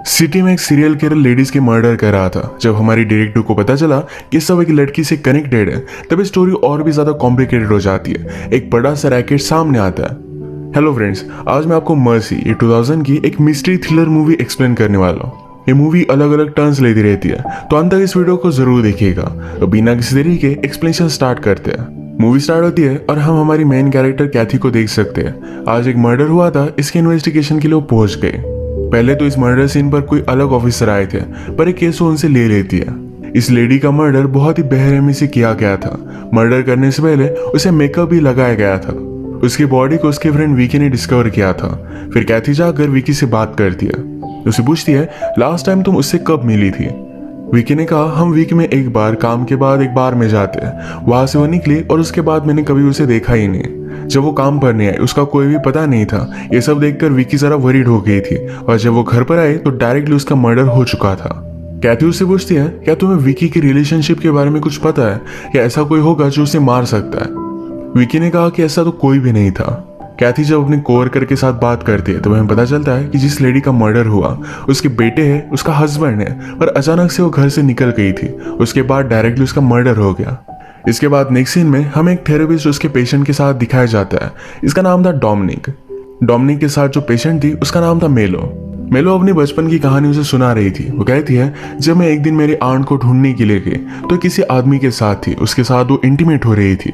City में एक serial killer ladies के मर्डर कर रहा था। जब हमारी डायरेक्टर को पता चला कि सब एक लड़की से कनेक्टेड है, तब स्टोरी और भी ज्यादा कॉम्प्लिकेटेड हो जाती है। एक बड़ा सा रैकेट सामने आता है। हेलो फ्रेंड्स, आज मैं आपको मर्सी ये 2000 की एक मिस्ट्री थ्रिलर मूवी एक्सप्लेन करने वाला हूँ। ये मूवी अलग अलग टर्न्स लेती रहती है, तो अंत तक इस वीडियो को जरूर देखिएगा। तो बिना किसी देरी के एक्सप्लेनेशन स्टार्ट करते हैं। मूवी स्टार्ट होती है और हम हमारी मेन कैरेक्टर कैथी को देख सकते हैं। आज एक मर्डर हुआ था, इसके इन्वेस्टिगेशन के लिए वो पहुंच गए। पहले तो इस मर्डर सीन पर कोई अलग ऑफिसर आए थे, पर एक केस वो उनसे ले लेती है। इस लेडी का मर्डर बहुत ही बेरहमी से किया गया था। मर्डर करने से पहले उसे मेकअप भी लगाया गया था। उसकी बॉडी को उसके फ्रेंड विकी ने डिस्कवर किया था। फिर कैथी जाकर विकी से बात करती है। उसे पूछती है, लास्ट टाइम तुम उससे कब मिली थी? विकी ने कहा, हम वीक में एक बार, काम के बाद एक बार में जाते हैं। वहां से वो निकली और उसके बाद मैंने कभी उसे देखा ही नहीं। जब वो काम पर नहीं आई, उसका कोई भी पता नहीं था। ये सब देखकर विकी जरा वरीड हो गई थी, और जब वो घर पर आई तो डायरेक्टली उसका मर्डर हो चुका था। कैथी उससे पूछती है, क्या तुम्हें विकी की रिलेशनशिप के बारे में कुछ पता है? क्या ऐसा कोई होगा जो उसे मार सकता है? विकी ने कहा कि ऐसा तो कोई भी नहीं था। कैथी जब अपने कोवर्कर के साथ बात करती है तो हमें पता चलता है कि जिस लेडी का मर्डर हुआ उसके बेटे हैं, उसका हस्बैंड है, पर अचानक से वो घर से निकल गई थी। उसके बाद डायरेक्टली उसका मर्डर हो गया। इसके बाद नेक्स्ट सीन में हमें एक थेरेपिस्ट उसके पेशेंट के साथ दिखाया जाता है। इसका नाम था डोमिनिक। डोमिनिक के साथ जो पेशेंट थी उसका नाम था मेलो। मेलो अपनी बचपन की कहानी उसे सुना रही थी। वो कहती है, जब मैं एक दिन मेरी आंट को ढूंढने के लिए गई तो किसी आदमी के साथ थी, उसके साथ वो इंटीमेट हो रही थी।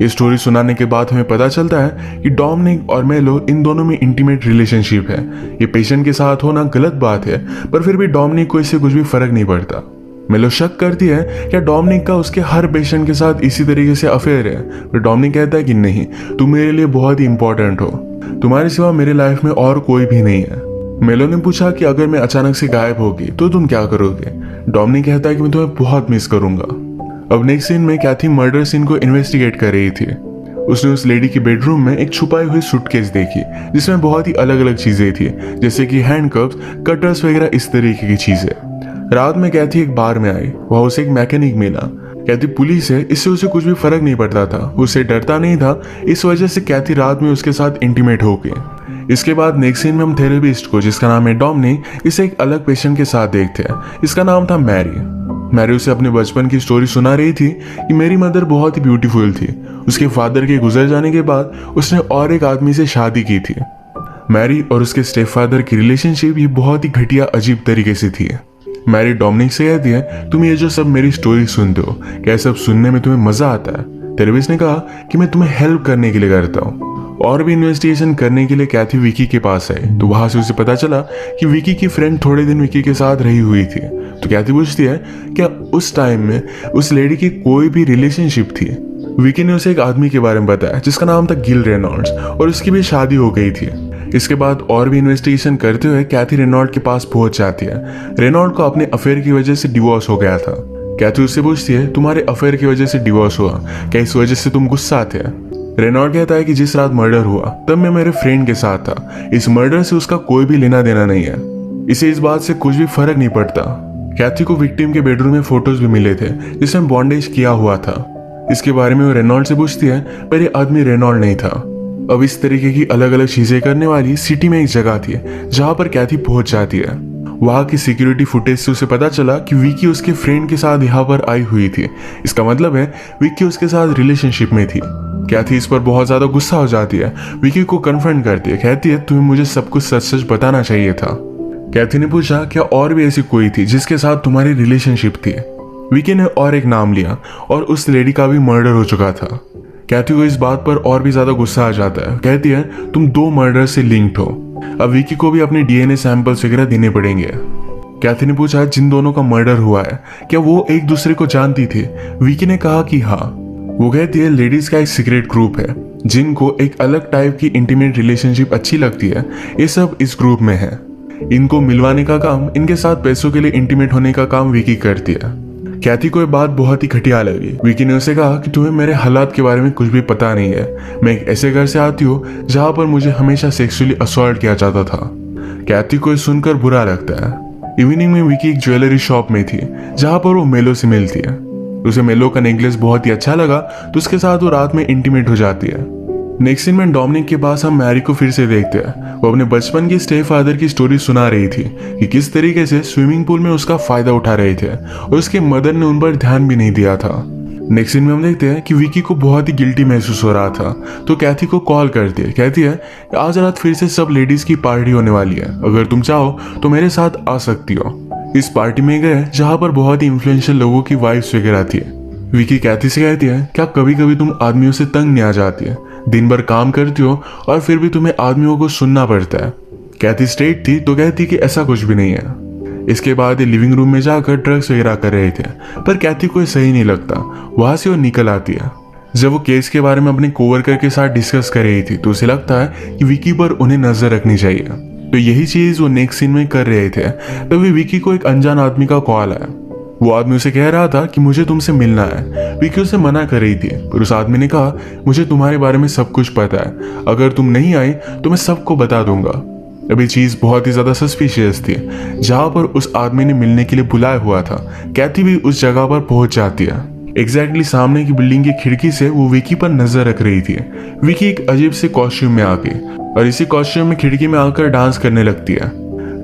ये स्टोरी सुनाने के बाद हमें पता चलता है कि डोमिनिक और मेलो इन दोनों में इंटीमेट रिलेशनशिप है। ये पेशेंट के साथ होना गलत बात है, पर फिर भी डोमिनिक को इससे कुछ भी फर्क नहीं पड़ता। मेलो शक करती है क्या डोमिनिक का उसके हर पेशेंट के साथ इसी तरीके से अफेयर है। पर डोमिनिक कहता है कि नहीं, तुम मेरे लिए बहुत ही इंपॉर्टेंट हो, तुम्हारे सिवा मेरे लाइफ में और कोई भी नहीं है। मेलो ने पूछा कि अगर मैं अचानक से गायब होगी तो तुम क्या करोगे? डोमिनिक कहता है कि मैं तुम्हें बहुत मिस करूंगा। अब नेक्स्ट सीन में कैथी मर्डर सीन को इन्वेस्टिगेट कर रही थी। उसने उस लेडी की बेडरूम में एक छुपाई हुई सूटकेस देखी, जिसमें बहुत ही अलग अलग चीजें थी, जैसे कि हैंडकफ्स, कटर्स वगैरह इस तरीके की चीजें। रात में कैथी एक बार में आई, वहां उसे एक मैकेनिक मिला। कैथी पुलिस है, इससे उसे कुछ भी फर्क नहीं पड़ता था, उसे डरता नहीं था। इस वजह से कैथी रात में उसके साथ इंटीमेट हो गई। इसके बाद नेक्स्ट सीन में हम थेरेपिस्ट को, जिसका नाम है डोमिनिक, इसे एक अलग पेशेंट के साथ देखते हैं। इसका नाम था मैरी। मैरी उसे अपने बचपन की स्टोरी सुना रही थी कि मेरी मदर बहुत ही ब्यूटीफुल थी। उसके फादर के गुजर जाने के बाद उसने और एक आदमी से शादी की थी। मैरी और उसके स्टेप फादर की रिलेशनशिप ये बहुत ही घटिया अजीब तरीके से थी। मैरी डोमिनिक से कहती है, तुम ये जो सब मेरी स्टोरी सुनते हो, क्या सब सुनने में तुम्हें मजा आता है? थेरेपिस्ट ने कहा कि मैं तुम्हें हेल्प करने के लिए करता हूँ। और भी इन्वेस्टिगेशन करने के लिए कैथी विकी के पास आई, तो वहां से उसे पता चला कि विकी की फ्रेंड थोड़े दिन विकी के साथ रही हुई थी। तो कैथी पूछती है, क्या उस टाइम में उस लेडी की कोई भी रिलेशनशिप थी? विकी ने उसे एक आदमी के बारे में बताया जिसका नाम था गिल रेनॉल्ड्स, और उसकी भी शादी हो गई थी। इसके बाद और भी इन्वेस्टिगेशन करते हुए कैथी रेनॉल्ड के पास पहुंच जाती है। रेनॉल्ड को अपने अफेयर की वजह से डिवोर्स हो गया था। कैथी उससे पूछती है, तुम्हारे अफेयर की वजह से डिवोर्स हुआ, क्या इस वजह से तुम गुस्सा थे? रेनॉल्ड कहता है कि जिस रात मर्डर हुआ तब मैं मेरे फ्रेंड के साथ था। इस मर्डर से उसका कोई भी लेना देना नहीं है, इसे इस बात से कुछ भी फर्क नहीं पड़ता। कैथी को विक्टिम के बेडरूम में फोटोज भी मिले थे जिसमें बॉन्डेज किया हुआ था। इसके बारे में वो रेनॉल्ड से पूछती है, पर ये आदमी रेनॉल्ड नहीं था। अब इस तरीके की अलग अलग चीजें करने वाली सिटी में एक जगह थी जहां पर कैथी पहुंच जाती है। वहां की सिक्योरिटी फुटेज से उसे पता चला कि विकी उसके फ्रेंड के साथ यहाँ पर आई हुई थी। इसका मतलब है विकी उसके साथ रिलेशनशिप में थी। कैथी इस पर बहुत ज्यादा गुस्सा हो जाती है। विकी को कन्फ्रंट करती है, कहती है, तुम्हें मुझे सब कुछ सच सच बताना चाहिए था। कैथी ने पूछा, क्या और भी ऐसी कोई थी जिसके साथ तुम्हारी रिलेशनशिप थी? विकी ने और एक नाम लिया, और उस लेडी का भी मर्डर हो चुका था। कैथी को इस बात पर और भी ज्यादा गुस्सा आ जाता है। कहती है, तुम दो मर्डर से लिंक्ड हो। अब विकी को भी अपने डीएनए सैंपल्स वगैरह देने पड़ेंगे। कैथी ने पूछा, जिन दोनों का मर्डर हुआ है क्या वो एक दूसरे को जानती थी? विकी ने कहा कि हाँ। वो कहती है, लेडीज का एक सीक्रेट ग्रुप है जिनको एक अलग टाइप की इंटीमेट रिलेशनशिप अच्छी लगती है। ये सब इस ग्रुप में है। इनको मिलवाने का काम, इनके साथ पैसों के लिए इंटीमेट होने का काम विकी करती है। कैथी को ये बात बहुत ही घटिया लगी। विकी ने उसे कहा कि तुम्हें मेरे हालात के बारे में कुछ भी पता नहीं है। मैं एक ऐसे घर से आती हूँ जहाँ पर मुझे हमेशा सेक्सुअली असॉल्ट किया जाता था। कैथी को सुनकर बुरा लगता है। इवनिंग में विकी एक ज्वेलरी शॉप में थी जहाँ पर वो मेलो से मिलती है। उसे मेलो का नेकलेस बहुत ही अच्छा लगा, तो उसके साथ वो रात में इंटीमेट हो जाती है। नेक्स्ट सीन में डोमिनिक के पास हम मैरी को फिर से देखते हैं। वो अपने बचपन की स्टेप फादर की स्टोरी सुना रही थी कि किस तरीके से स्विमिंग पूल में उसका फायदा उठा रहे थे और उसके मदर ने उन पर ध्यान भी नहीं दिया था। नेक्स्ट सीन में हम देखते हैं कि विकी को बहुत ही गिल्टी महसूस हो रहा था, तो कैथी को कॉल करती है। कहती है आज रात फिर से सब लेडीज की पार्टी होने वाली है, अगर तुम चाहो तो मेरे साथ आ सकती हो। इस पार्टी में गए जहाँ पर बहुत ही इन्फ्लुएंशियल लोगों की वाइफ्स वगैरह थी। विकी कैथी से कहती है क्या कभी कभी तुम आदमियों से तंग नहीं आ जाती है, दिन भर काम करती हो और फिर भी तुम्हें आदमियों को सुनना पड़ता है। कैथी स्ट्रेट थी तो कहती कि ऐसा कुछ भी नहीं है। इसके बाद ये लिविंग रूम में जाकर ड्रग्स वगैरह कर रहे थे, पर कैथी को सही नहीं लगता। वहां से वो निकल आती है। जब वो केस के बारे में अपने कोवर्कर के साथ डिस्कस कर रही थी तो उसे लगता है कि विकी पर उन्हें नजर रखनी चाहिए, तो यही चीज वो नेक्स्ट सीन में कर रहे थे। तभी विकी को एक अनजान आदमी का कॉल आया। वो आदमी उसे कह रहा था कि मुझे तुमसे मिलना है। विकी उसे मना कर रही थी, पर उस आदमी ने कहा मुझे तुम्हारे बारे में सब कुछ पता है, अगर तुम नहीं आई तो मैं सबको बता दूंगा। अभी चीज बहुत ही ज्यादा सस्पिशियस थी। जहां पर उस आदमी ने मिलने के लिए बुलाया हुआ था, कैथी भी उस जगह पर पहुंच जाती है। एग्जैक्टली सामने की बिल्डिंग की खिड़की से वो विकी पर नजर रख रही थी। विकी एक अजीब से कॉस्ट्यूम में आके और इसी कॉस्ट्यूम में खिड़की में आकर डांस करने लगती है।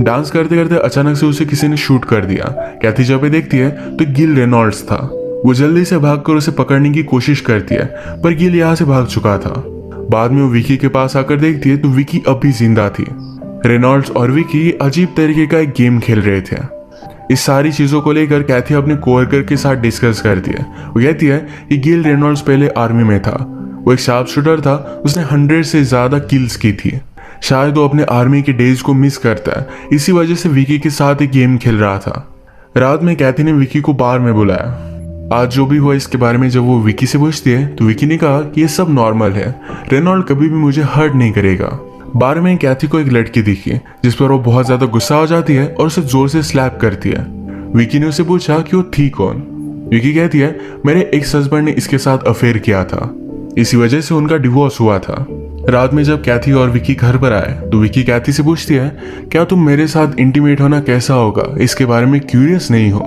डांस करते करते अचानक से उसे किसी ने शूट कर दिया। कैथी जब देखती है तो गिल रेनॉल्ड्स था। वो जल्दी से भागकर उसे पकड़ने की कोशिश करती है, पर गिल यहाँ से भाग चुका था। बाद में वो विकी के पास आकर देखती है तो विकी अब भी जिंदा थी। रेनॉल्ड्स और विकी अजीब तरीके का एक गेम खेल रहे थे। इस सारी चीजों को लेकर कैथी अपने कोवर्कर के साथ डिस्कस करती है। वो कहती है कि गिल रेनॉल्ड्स पहले आर्मी में था, वो एक शार्प शूटर था, उसने 100 से ज्यादा किल्स की थी। शायद वो अपने आर्मी के डेज को मिस करता है, इसी वजह से विकी के साथ एक गेम खेल रहा था। रात में कैथी ने विकी को बार में बुलाया। आज जो भी हुआ इसके बारे में जब वो विकी से पूछती है तो विकी ने कहा कि ये सब नॉर्मल है, रेनॉल्ड कभी भी मुझे हर्ट नहीं करेगा। बार में कैथी को एक लड़की दिखी जिस पर वो बहुत ज्यादा गुस्सा हो जाती है और उसे जोर से स्लैप करती है। विकी ने उसे पूछा कि वो थी कौन। विकी कहती है मेरे एक्स हस्बैंड ने इसके साथ अफेयर किया था, इसी वजह से उनका डिवोर्स हुआ था। रात में जब कैथी और विकी घर पर आए तो विकी कैथी से पूछती है क्या तुम मेरे साथ इंटीमेट होना कैसा होगा इसके बारे में क्यूरियस नहीं हो।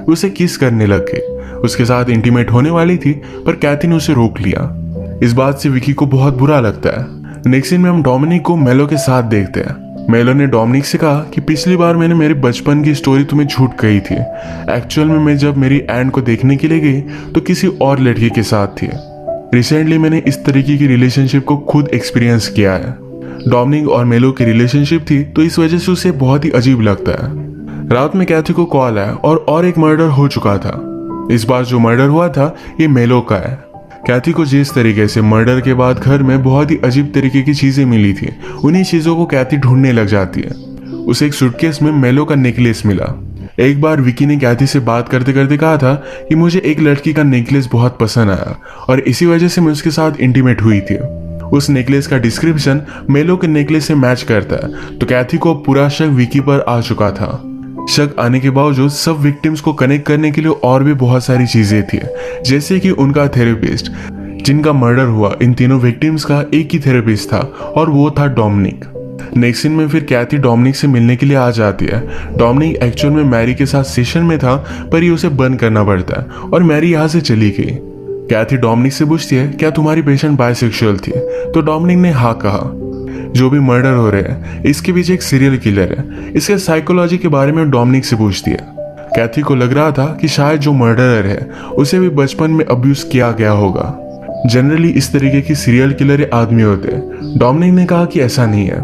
उसे किस करने लग गए। उसके साथ इंटीमेट होने वाली थी पर कैथी ने उसे रोक लिया। इस बात से विकी को बहुत बुरा लगता है। नेक्स्ट सीन में हम डोमिनिक को मेलो के साथ देखते हैं। मेलो ने डोमिनिक से कहा कि पिछली बार मैंने मेरे बचपन की स्टोरी तुम्हें झूठ कही थी। एक्चुअल में मैं जब मेरी एंड को देखने के लिए गई तो किसी और लड़की के साथ थी। रिसेंटली मैंने इस तरीके की रिलेशनशिप को खुद एक्सपीरियंस किया है। डोमिनिक और मेलो की रिलेशनशिप थी तो इस वजह से उसे बहुत ही अजीब लगता है। रात में कैथी को कॉल आया और एक मर्डर हो चुका था। इस बार जो मर्डर हुआ था ये मेलो का है। कैथी को जिस तरीके से मर्डर के बाद घर में बहुत ही अजीब तरीके की चीजें मिली थी, उन्हीं चीजों को कैथी ढूंढने लग जाती है। उसे एक सूटकेस में मेलो का नेकलेस मिला। एक बार विकी ने कैथी से बात करते करते कहा था कि मुझे एक लड़की का नेकलेस बहुत पसंद आया और इसी वजह से मैं उसके साथ इंटीमेट हुई थी। उस नेकलेस का डिस्क्रिप्शन मेलो के नेकलेस से मैच करता है, तो कैथी को पूरा शक विकी पर आ चुका था। शक आने के बावजूद सब विक्टिम्स को कनेक्ट करने के लिए और भी बहुत सारी चीजें थी, जैसे कि उनका थेरेपिस्ट। जिनका मर्डर हुआ इन तीनों विक्टिम्स का एक ही थेरेपिस्ट था और वो था डोमिनिक। नेक्स्ट सीन में फिर कैथी डोमिनिक से मिलने के लिए आ जाती है। डोमिनिक एक्चुअल में मैरी के साथ सेशन में था, पर ये उसे बंद करना पड़ता है और मैरी यहाँ से चली गई। कैथी डोमिनिक से पूछती है क्या तुम्हारी पेशेंट बायसेक्सुअल थी, तो डोमिनिक ने हाँ कहा। जो भी मर्डर हो रहे हैं इसके पीछे एक सीरियल किलर है। इसके साइकोलॉजी के बारे में डोमिनिक से पूछती है। कैथी को लग रहा था कि शायद जो मर्डरर है उसे भी बचपन में अब्यूज किया गया होगा। जनरली इस तरीके की सीरियल किलर आदमी होते हैं। डोमिनिक ने कहा कि ऐसा नहीं है,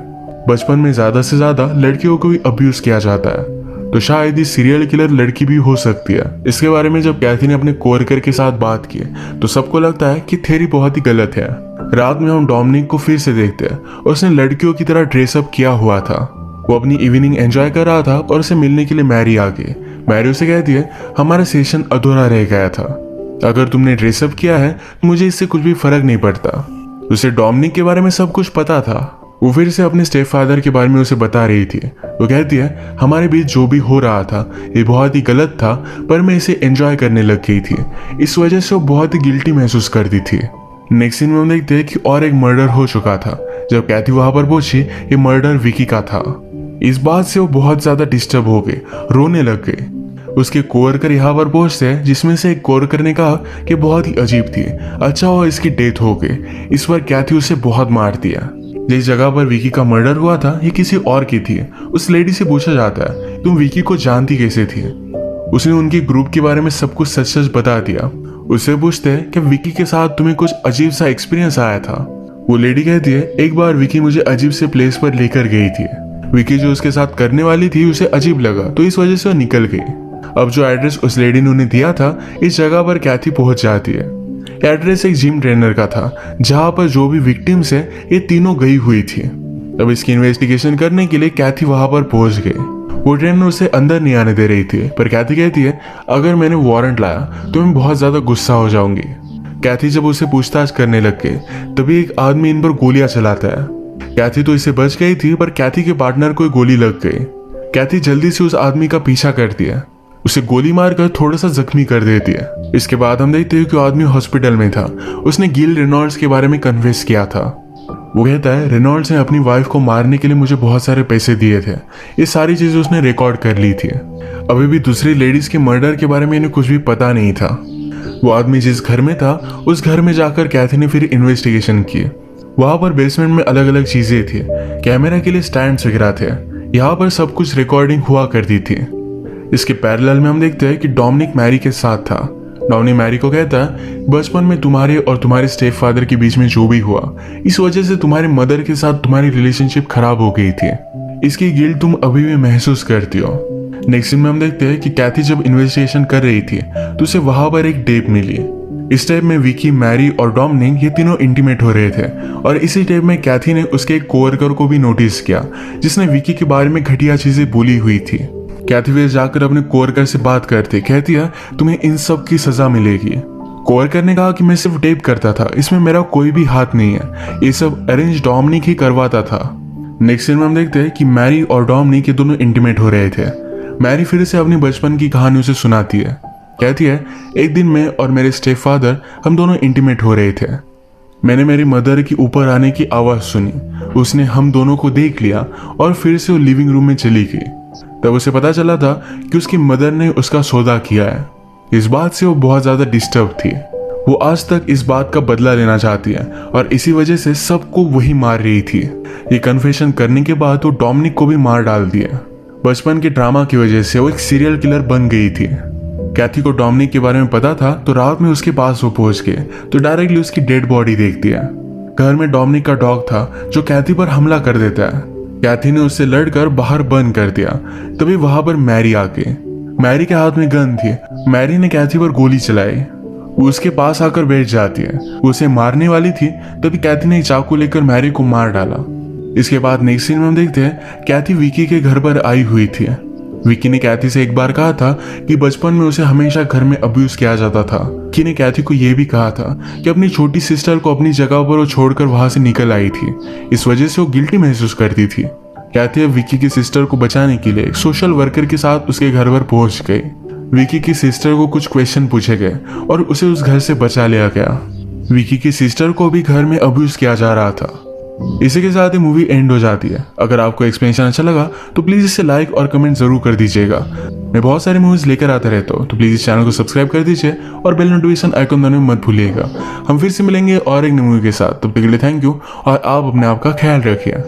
बचपन में ज्यादा से ज्यादा लड़कियों को भी अब्यूज किया जाता है, तो शायद ये सीरियल किलर लड़की भी हो सकती है। इसके बारे में जब कैथी ने अपने कोवर्कर के साथ बात की तो सबको लगता है कि थ्योरी बहुत ही गलत है। रात में हम डोमिनिक को फिर से देखते हैं। उसने लड़कियों की तरह ड्रेसअप किया हुआ था। वो अपनी इवनिंग एंजॉय कर रहा था और उसे मिलने के लिए मैरी आ गई। मैरी उसे कहती है हमारा सेशन अधूरा रह गया था, अगर तुमने ड्रेसअप किया है तो मुझे इससे कुछ भी फर्क नहीं पड़ता। उसे डोमिनिक के बारे में सब कुछ पता था। वो फिर से अपने स्टेप फादर के बारे में उसे बता रही थी। वो कहती है हमारे बीच जो भी हो रहा था ये बहुत ही गलत था, पर मैं इसे एंजॉय करने लग गई थी। इस वजह से वो बहुत ही गिल्टी महसूस करती थी। नेक्स्ट सीन में हम देखते हैं कि और एक मर्डर हो चुका था। जब कैथी वहां पर पहुंची ये मर्डर विकी का था। इस बात से वो बहुत ज्यादा डिस्टर्ब हो गई, रोने लग गई। उसके कोवर्कर यहाँ पर पहुंचते हैं, जिसमें से एक कोवर्कर ने कहा कि बहुत ही अजीब थी, अच्छा हुआ इसकी डेथ हो गई। इस पर कैथी उसे बहुत मार दिया। जिस जगह पर विकी का मर्डर हुआ था ये किसी और की थी। उस लेडी से पूछा जाता है तुम विकी को जानती कैसे थी। उसने उनके ग्रुप के बारे में सब कुछ सच सच बता दिया। उससे पूछते हैं कि विकी के साथ तुम्हें कुछ अजीब सा एक्सपीरियंस आया था। वो लेडी कहती है एक बार विकी मुझे अजीब से प्लेस पर लेकर गई थी। विकी जो उसके साथ करने वाली थी उसे अजीब लगा तो इस वजह से वो निकल गई। अब जो एड्रेस उस लेडी ने उन्हें दिया था इस जगह पर कैथी पहुंच जाती है। एड्रेस एक जिम ट्रेनर का था जहां पर जो भी विक्टिम्स है ये तीनों गई हुई थी। अब इसकी इन्वेस्टिगेशन करने के लिए कैथी वहां पर पहुंच गई। वो ट्रेनर उसे अंदर नहीं आने दे रही थी, पर कैथी कहती है अगर मैंने वारंट लाया तो मैं बहुत ज्यादा गुस्सा हो जाऊंगी। कैथी जब उसे पूछताछ करने लग गई तभी एक आदमी इन पर गोलियां चलाता है। कैथी तो इससे बच गई थी, पर कैथी के पार्टनर को गोली लग गई। कैथी जल्दी से उस आदमी का पीछा करती है, उसे गोली मारकर थोड़ा सा जख्मी कर देती है। इसके बाद हम देखते हैं कि वो आदमी हॉस्पिटल में था। उसने गिल रेनॉल्ड्स के बारे में कन्फेस किया था। वो कहता है रेनॉल्ड्स ने अपनी वाइफ को मारने के लिए मुझे बहुत सारे पैसे दिए थे। ये सारी चीजें उसने रिकॉर्ड कर ली थी। अभी भी दूसरी लेडीज के मर्डर के बारे में इन्हें कुछ भी पता नहीं था। वो आदमी जिस घर में था उस घर में जाकर कैथी ने फिर इन्वेस्टिगेशन की। वहां पर बेसमेंट में अलग अलग चीजें थी, कैमरा के लिए स्टैंड्स वगैरह थे। यहाँ पर सब कुछ रिकॉर्डिंग हुआ करती थी। इसके पैरेलल में हम देखते हैं कि डोमिनिक मैरी के साथ था। डोमिनिक मैरी को कहता है बचपन में तुम्हारे और तुम्हारे स्टेप फादर के बीच में जो भी हुआ इस वजह से तुम्हारे मदर के साथ तुम्हारी रिलेशनशिप खराब हो गई थी। इसकी गिल्ट तुम अभी भी महसूस करती हो। नेक्स्ट सीन में हम देखते हैं कि कैथी जब इन्वेस्टिगेशन कर रही थी तो उसे वहां पर एक टेप मिली। इस टेप में विकी, मैरी और डोमिनिक ये तीनों इंटीमेट हो रहे थे और इसी टेप में कैथी ने उसके एक कोवर्कर को भी नोटिस किया जिसने विकी के बारे में घटिया चीजें बोली हुई थी। कैथी फिर जाकर अपने कोवर्कर से बात करती कहती है तुम्हें इन सब की सजा मिलेगी। कोवर्कर ने कहा कि मैं सिर्फ टेप करता था, इसमें मेरा कोई भी हाथ नहीं है, ये सब अरेंज डोमिनिक ही करवाता था। नेक्स्ट सीन में हम देखते हैं कि मैरी और डोमिनिक ये दोनों इंटीमेट हो रहे थे। मैरी फिर से अपनी बचपन की कहानी उसे सुनाती है। कहती है एक दिन मैं और मेरे स्टेप फादर हम दोनों इंटीमेट हो रहे थे। मैंने मेरी मदर की ऊपर आने की आवाज सुनी, उसने हम दोनों को देख लिया और फिर से वो लिविंग रूम में चली गई। तब उसे पता चला था कि उसकी मदर ने उसका सौदा किया है। इस बात से वो बहुत ज्यादा डिस्टर्ब थी। वो आज तक इस बात का बदला लेना चाहती है और इसी वजह से सबको वही मार रही थी। ये कन्फेशन करने के बाद वो डोमिनिक को भी मार डाल दिया। बचपन के ड्रामा की वजह से वो एक सीरियल किलर बन गई थी। कैथी को डोमिनिक के बारे में पता था तो रात में उसके पास वो पहुंच गए तो डायरेक्टली उसकी डेड बॉडी देखती है। घर में डोमिनिक का डॉग था जो कैथी पर हमला कर देता है। कैथी ने उससे लड़कर बाहर बंद कर दिया। तभी वहां पर मैरी आ गई। मैरी के हाथ में गन थी। मैरी ने कैथी पर गोली चलाई। वो उसके पास आकर बैठ जाती है। वो उसे मारने वाली थी तभी कैथी ने एक चाकू लेकर मैरी को मार डाला। इसके बाद नेक्स्ट सीन में हम देखते हैं कैथी विकी के घर पर आई हुई थी। विकी ने कैथी से एक बार कहा था कि बचपन में उसे हमेशा घर में अब्यूज किया जाता था। विकी ने कैथी को यह भी कहा था कि अपनी छोटी सिस्टर को अपनी जगह पर वो छोड़कर वहां से निकल आई थी। इस वजह से वो गिल्टी महसूस करती थी। कैथी अब विकी की सिस्टर को बचाने के लिए एक सोशल वर्कर के साथ उसके घर पर पहुंच गई। विकी की सिस्टर को कुछ क्वेश्चन पूछे गए और उसे उस घर से बचा लिया गया। विकी की सिस्टर को भी घर में अब्यूज किया जा रहा था। इसी के साथ ही मूवी एंड हो जाती है। अगर आपको एक्सप्लेनेशन अच्छा लगा तो प्लीज इसे लाइक और कमेंट जरूर कर दीजिएगा। मैं बहुत सारी मूवीज लेकर आता रहता हूँ तो प्लीज इस चैनल को सब्सक्राइब कर दीजिए और बेल नोटिफिकेशन आइकन दबाना मत भूलिएगा। हम फिर से मिलेंगे और एक नई मूवी के साथ। तब तक के लिए थैंक यू और आप अपने आप का ख्याल रखिए।